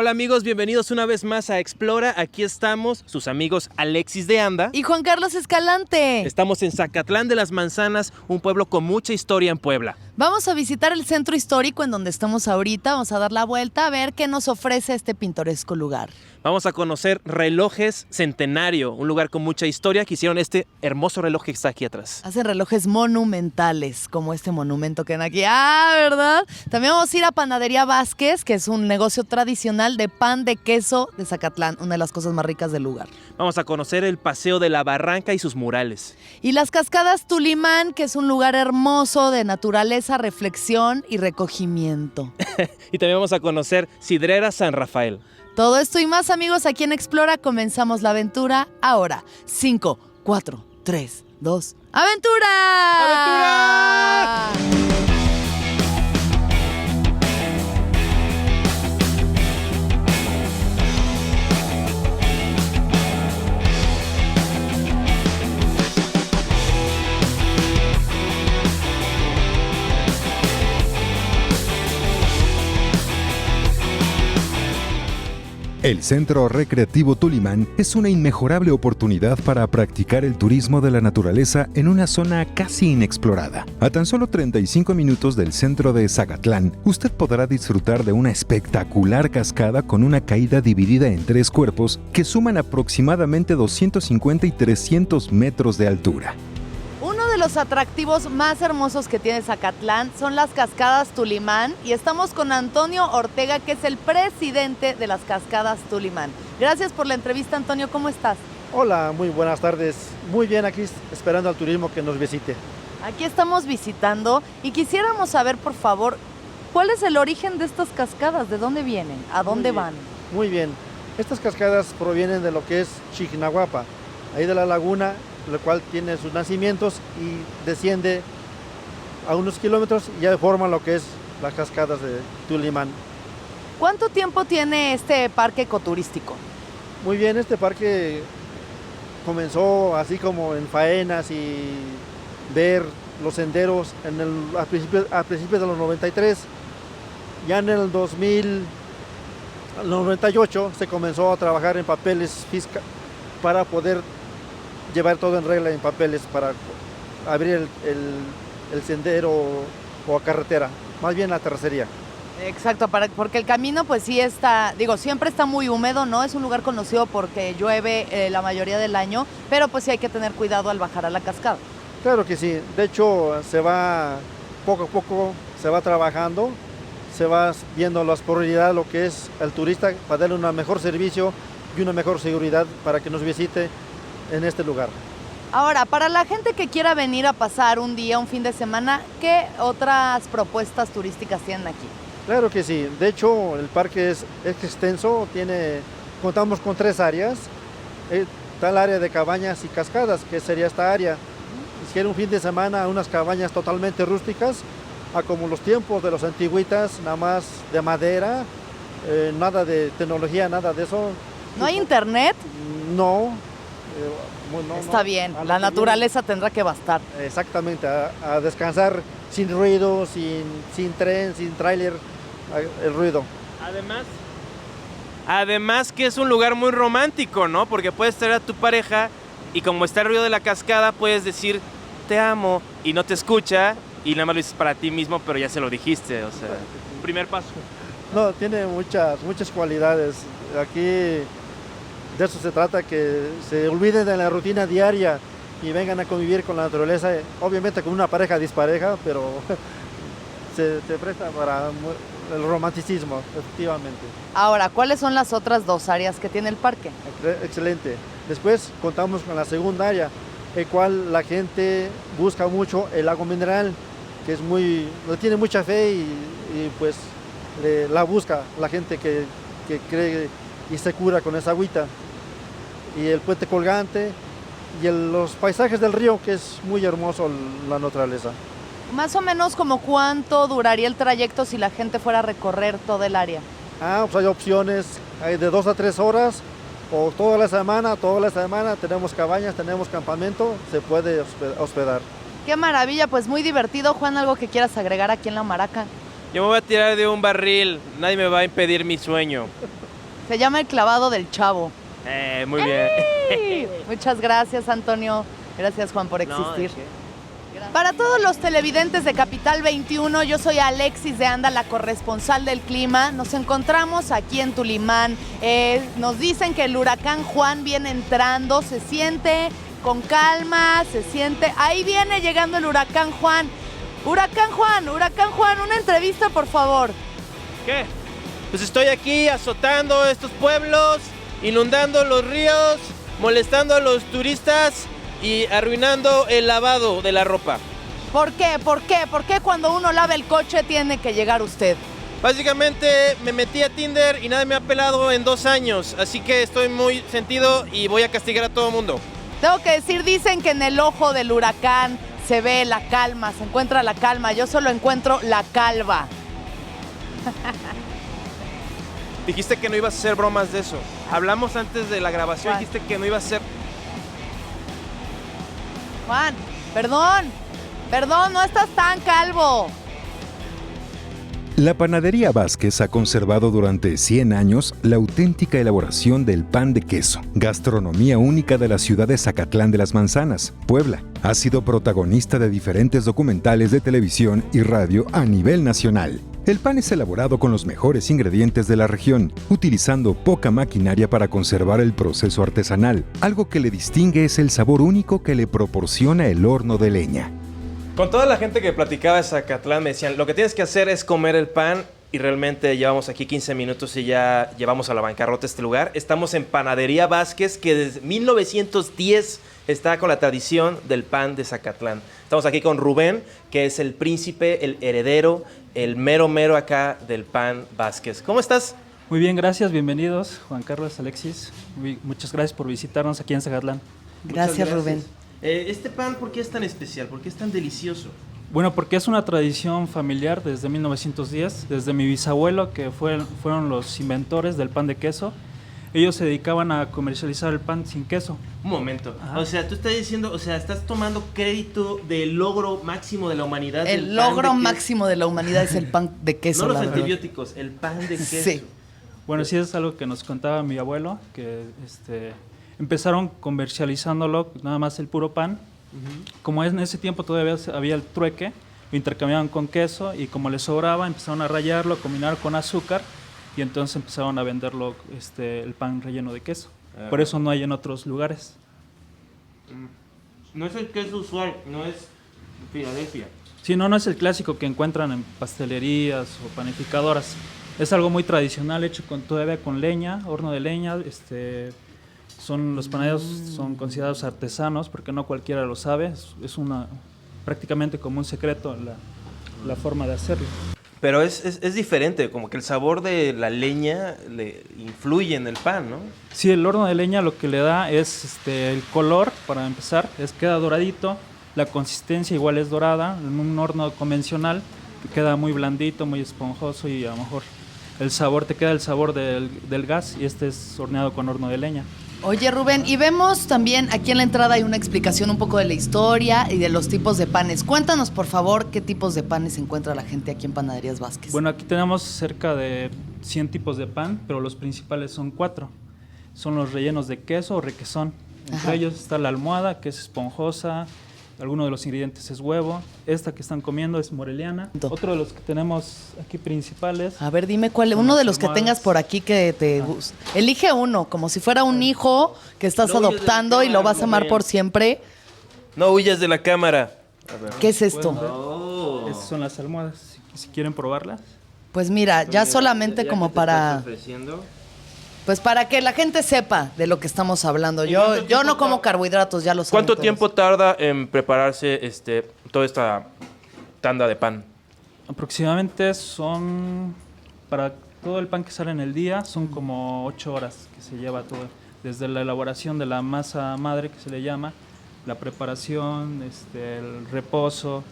Hola amigos, bienvenidos una vez más a Explora. Aquí estamos, sus amigos Alexis de Anda y Juan Carlos Escalante. Estamos en Zacatlán de las Manzanas, un pueblo con mucha historia en Puebla. Vamos a visitar el centro histórico en donde estamos ahorita. Vamos a dar la vuelta a ver qué nos ofrece este pintoresco lugar. Vamos a conocer Relojes Centenario, un lugar con mucha historia que hicieron este hermoso reloj que está aquí atrás. Hacen relojes monumentales, como este monumento que ven aquí. Ah, ¿verdad? También vamos a ir a Panadería Vázquez, que es un negocio tradicional de pan de queso de Zacatlán, una de las cosas más ricas del lugar. Vamos a conocer el Paseo de la Barranca y sus murales. Y las Cascadas Tulimán, que es un lugar hermoso de naturaleza, reflexión y recogimiento. Y también vamos a conocer Sidrera San Rafael. Todo esto y más, amigos, aquí en Explora comenzamos la aventura ahora. 5, 4, 3, 2, ¡aventura! ¡Aventura! El Centro Recreativo Tulimán es una inmejorable oportunidad para practicar el turismo de la naturaleza en una zona casi inexplorada. A tan solo 35 minutos del centro de Zacatlán, usted podrá disfrutar de una espectacular cascada con una caída dividida en 3 cuerpos que suman aproximadamente 250 y 300 metros de altura. Uno de los atractivos más hermosos que tiene Zacatlán son las Cascadas Tulimán y estamos con Antonio Ortega, que es el presidente de las Cascadas Tulimán. Gracias por la entrevista, Antonio, ¿cómo estás? Hola, muy buenas tardes. Muy bien, aquí esperando al turismo que nos visite. Aquí estamos visitando y quisiéramos saber, por favor, ¿cuál es el origen de estas cascadas? ¿De dónde vienen? ¿A dónde van? Muy bien. Estas cascadas provienen de lo que es Chignahuapa, ahí de la laguna, lo cual tiene sus nacimientos y desciende a unos kilómetros y ya forma lo que es las cascadas de Tulimán. ¿Cuánto tiempo tiene este parque ecoturístico? Muy bien, este parque comenzó así como en faenas y ver los senderos a principios de los 93. Ya en el 2098 se comenzó a trabajar en papeles fiscales para poder llevar todo en regla en papeles para abrir el sendero o carretera, más bien la terracería. Exacto, porque el camino pues sí está, siempre está muy húmedo, ¿no? Es un lugar conocido porque llueve la mayoría del año, pero pues sí hay que tener cuidado al bajar a la cascada. Claro que sí, de hecho se va poco a poco, se va trabajando, se va viendo las prioridades, lo que es el turista, para darle un mejor servicio y una mejor seguridad para que nos visite en este lugar. Ahora, para la gente que quiera venir a pasar un día, un fin de semana, ¿qué otras propuestas turísticas tienen aquí? Claro que sí, de hecho el parque es extenso, contamos con 3 áreas. Está el área de cabañas y cascadas, que sería esta área. Si quiere un fin de semana, unas cabañas totalmente rústicas, a como los tiempos de los antiguitas, nada más de madera, nada de tecnología, nada de eso. ¿No hay internet? No. Está bien, la naturaleza tendrá que bastar. Exactamente, a descansar sin ruido, sin tren, sin tráiler, el ruido. Además que es un lugar muy romántico, ¿no? Porque puedes traer a tu pareja y como está el ruido de la cascada puedes decir te amo y no te escucha y nada más lo dices para ti mismo, pero ya se lo dijiste, o sea, primer paso. No, tiene muchas cualidades. Aquí de eso se trata, que se olviden de la rutina diaria y vengan a convivir con la naturaleza, obviamente con una pareja dispareja, pero se presta para el romanticismo, efectivamente. Ahora, ¿cuáles son las otras 2 áreas que tiene el parque? Excelente. Después contamos con la segunda área, el cual la gente busca mucho el lago mineral, que le tiene mucha fe y pues la busca la gente que cree y se cura con esa agüita. Y el puente colgante y los paisajes del río, que es muy hermoso la naturaleza. Más o menos, ¿como cuánto duraría el trayecto si la gente fuera a recorrer todo el área? Pues hay opciones, hay de 2 a 3 horas, o toda la semana tenemos cabañas, tenemos campamento, se puede hospedar. Qué maravilla, pues muy divertido. Juan, ¿algo que quieras agregar aquí en La Maraca? Yo me voy a tirar de un barril, nadie me va a impedir mi sueño. Se llama el clavado del chavo. Muy bien. Muchas gracias, Antonio. Gracias, Juan, por No, existir. ¿de qué? Para todos los televidentes de Capital 21, yo soy Alexis de Anda, la corresponsal del clima. Nos encontramos aquí en Tulimán. Nos dicen que el huracán Juan viene entrando, se siente con calma, se siente... Ahí viene llegando el huracán Juan. Huracán Juan, una entrevista, por favor. ¿Qué? Pues estoy aquí azotando estos pueblos, inundando los ríos, molestando a los turistas y arruinando el lavado de la ropa. ¿Por qué? ¿Por qué cuando uno lava el coche tiene que llegar usted? Básicamente me metí a Tinder y nadie me ha pelado en 2 años, así que estoy muy sentido y voy a castigar a todo el mundo. Tengo que decir, dicen que en el ojo del huracán se ve la calma, se encuentra la calma. Yo solo encuentro la calva. Dijiste que no ibas a hacer bromas de eso. Hablamos antes de la grabación, Juan. dijiste que no ibas a hacer... Juan, perdón, no estás tan calvo. La panadería Vázquez ha conservado durante 100 años la auténtica elaboración del pan de queso, gastronomía única de la ciudad de Zacatlán de las Manzanas, Puebla. Ha sido protagonista de diferentes documentales de televisión y radio a nivel nacional. El pan es elaborado con los mejores ingredientes de la región, utilizando poca maquinaria para conservar el proceso artesanal. Algo que le distingue es el sabor único que le proporciona el horno de leña. Con toda la gente que platicaba de Zacatlán me decían, lo que tienes que hacer es comer el pan, y realmente llevamos aquí 15 minutos y ya llevamos a la bancarrota este lugar. Estamos en Panadería Vázquez, que desde 1910 está con la tradición del pan de Zacatlán. Estamos aquí con Rubén, que es el príncipe, el heredero, el mero acá del pan Vázquez. ¿Cómo estás? Muy bien, gracias, bienvenidos, Juan Carlos, Alexis. Muchas gracias por visitarnos aquí en Zacatlán. Gracias, Rubén. Este pan, ¿por qué es tan especial? ¿Por qué es tan delicioso? Bueno, porque es una tradición familiar desde 1910, desde mi bisabuelo, que fueron los inventores del pan de queso. Ellos se dedicaban a comercializar el pan sin queso. Un momento. Ajá. O sea, tú estás diciendo, estás tomando crédito del logro máximo de la humanidad. del El pan logro de queso. máximo de la humanidad es el pan de queso. No los la verdad. antibióticos, el pan de queso. Sí. Bueno, sí es algo que nos contaba mi abuelo, que empezaron comercializándolo nada más el puro pan. Como en ese tiempo todavía había el trueque, lo intercambiaban con queso y como les sobraba empezaron a rallarlo, a combinar con azúcar y entonces empezaron a venderlo el pan relleno de queso. Por eso no hay en otros lugares. No es el queso usual, no es Filadelfia. Sí, no es el clásico que encuentran en pastelerías o panificadoras. Es algo muy tradicional, hecho todavía con leña, horno de leña. Los panaderos son considerados artesanos porque no cualquiera lo sabe. Es prácticamente como un secreto la forma de hacerlo. Pero es diferente, como que el sabor de la leña le influye en el pan, ¿no? Sí, el horno de leña lo que le da es el color, para empezar, queda doradito. La consistencia igual es dorada. En un horno convencional queda muy blandito, muy esponjoso y a lo mejor te queda el sabor del gas, y es horneado con horno de leña. Oye, Rubén, y vemos también aquí en la entrada hay una explicación un poco de la historia y de los tipos de panes. Cuéntanos, por favor, qué tipos de panes encuentra la gente aquí en Panaderías Vázquez. Bueno, aquí tenemos cerca de 100 tipos de pan, pero los principales son 4. Son los rellenos de queso o requesón. Entre ellos está la almohada, que es esponjosa. Alguno de los ingredientes es huevo. Esta que están comiendo es moreliana. Otro de los que tenemos aquí principales. A ver, dime cuál, uno de los que tengas por aquí que te gusta. Elige uno, como si fuera un hijo que estás No huyas de la adoptando y lo cámara, vas a amar Rubén. por siempre. No huyas de la cámara. A ver. ¿Qué es esto? Oh. Estas son las almohadas, si quieren probarlas. Pues mira, ya solamente Ya como que te estás para... ofreciendo. Pues para que la gente sepa de lo que estamos hablando. ¿Y cuánto Yo tiempo no como tarda? carbohidratos, ya lo saben ¿Cuánto todos. tiempo tarda en prepararse toda esta tanda de pan? Aproximadamente para todo el pan que sale en el día, son como 8 horas que se lleva todo. Desde la elaboración de la masa madre, que se le llama, la preparación, el reposo,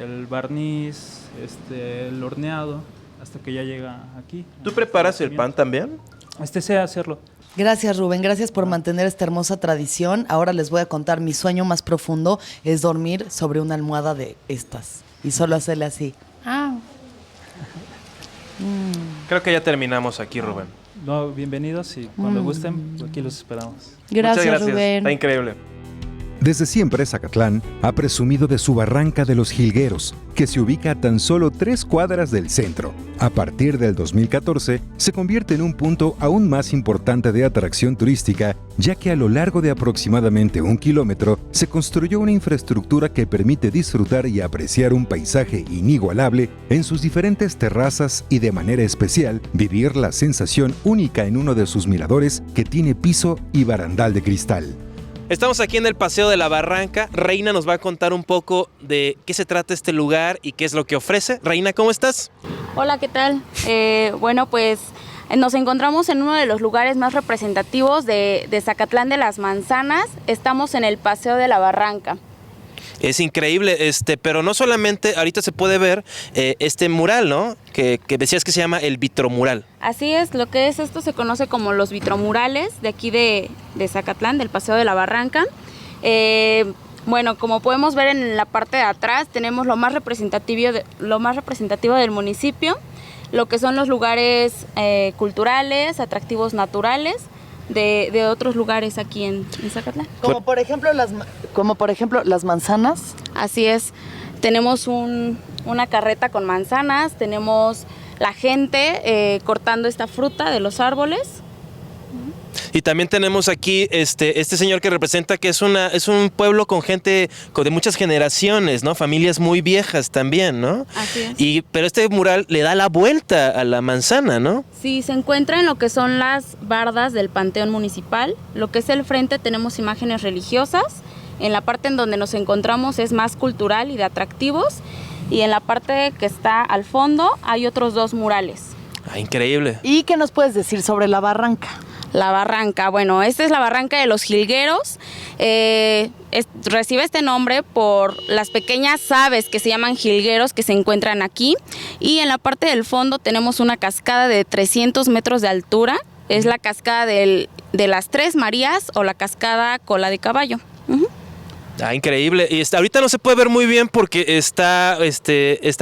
el barniz, el horneado, hasta que ya llega aquí. ¿Tú preparas el pan también? Sé hacerlo. Gracias, Rubén. Gracias por mantener esta hermosa tradición. Ahora les voy a contar, mi sueño más profundo es dormir sobre una almohada de estas. Y solo hacerle así. Creo que ya terminamos aquí, Rubén. No, bienvenidos y cuando gusten, aquí los esperamos. Gracias, Muchas gracias. Rubén. Está increíble. Desde siempre, Zacatlán ha presumido de su Barranca de los Jilgueros, que se ubica a tan solo 3 cuadras del centro. A partir del 2014, se convierte en un punto aún más importante de atracción turística, ya que a lo largo de aproximadamente 1 kilómetro se construyó una infraestructura que permite disfrutar y apreciar un paisaje inigualable en sus diferentes terrazas y, de manera especial, vivir la sensación única en uno de sus miradores que tiene piso y barandal de cristal. Estamos aquí en el Paseo de la Barranca. Reina nos va a contar un poco de qué se trata este lugar y qué es lo que ofrece. Reina, ¿cómo estás? Hola, ¿qué tal? Bueno, pues nos encontramos en uno de los lugares más representativos de Zacatlán de las Manzanas. Estamos en el Paseo de la Barranca. Es increíble, pero no solamente ahorita se puede ver este mural, ¿no? Que decías que se llama el vitromural. Así es, lo que es esto se conoce como los vitromurales de aquí de Zacatlán, del Paseo de la Barranca. Bueno, como podemos ver en la parte de atrás, tenemos lo más representativo del municipio, lo que son los lugares culturales, atractivos naturales, de otros lugares aquí en Zacatlán. Como por ejemplo las manzanas. Así es, tenemos una carreta con manzanas, tenemos la gente cortando esta fruta de los árboles. Y también tenemos aquí este señor que representa que es un pueblo con gente de muchas generaciones, ¿no? Familias muy viejas también, ¿no? Así es. Pero este mural le da la vuelta a la manzana, ¿no? Sí, se encuentra en lo que son las bardas del Panteón Municipal. Lo que es el frente tenemos imágenes religiosas. En la parte en donde nos encontramos es más cultural y de atractivos. Y en la parte que está al fondo hay otros 2 murales. Ah, increíble. ¿Y qué nos puedes decir sobre la barranca? La Barranca, bueno, esta es la Barranca de los Jilgueros. Recibe este nombre por las pequeñas aves que se llaman jilgueros que se encuentran aquí. Y en la parte del fondo tenemos una cascada de 300 metros de altura. Es la cascada de las 3 Marías o la cascada Cola de Caballo. Uh-huh. Ah, increíble. Y ahorita no se puede ver muy bien porque está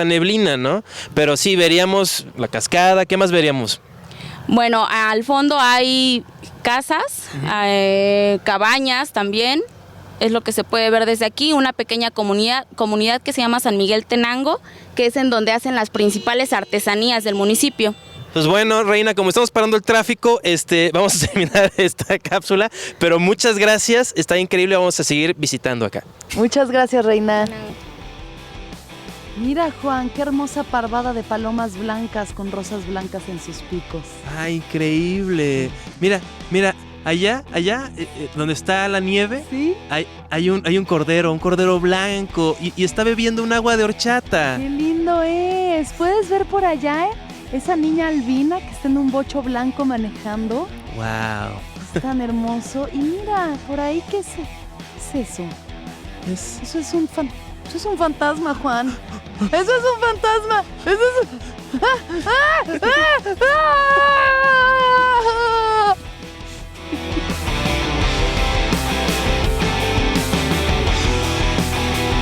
neblina, ¿no? Pero sí, veríamos la cascada. ¿Qué más veríamos? Bueno, al fondo hay casas, cabañas también, es lo que se puede ver desde aquí, una pequeña comunidad que se llama San Miguel Tenango, que es en donde hacen las principales artesanías del municipio. Pues bueno, Reina, como estamos parando el tráfico, vamos a terminar esta cápsula, pero muchas gracias, está increíble, vamos a seguir visitando acá. Muchas gracias, Reina. Mira, Juan, qué hermosa parvada de palomas blancas con rosas blancas en sus picos. ¡Ah, increíble! Mira, allá, donde está la nieve, ¿Sí? hay un cordero blanco y está bebiendo un agua de horchata. ¡Qué lindo es! ¿Puedes ver por allá, esa niña albina que está en un bocho blanco manejando? ¡Wow! Es tan hermoso. Y mira, por ahí, ¿qué es eso? Eso es un fantasma, Juan. Eso es un fantasma.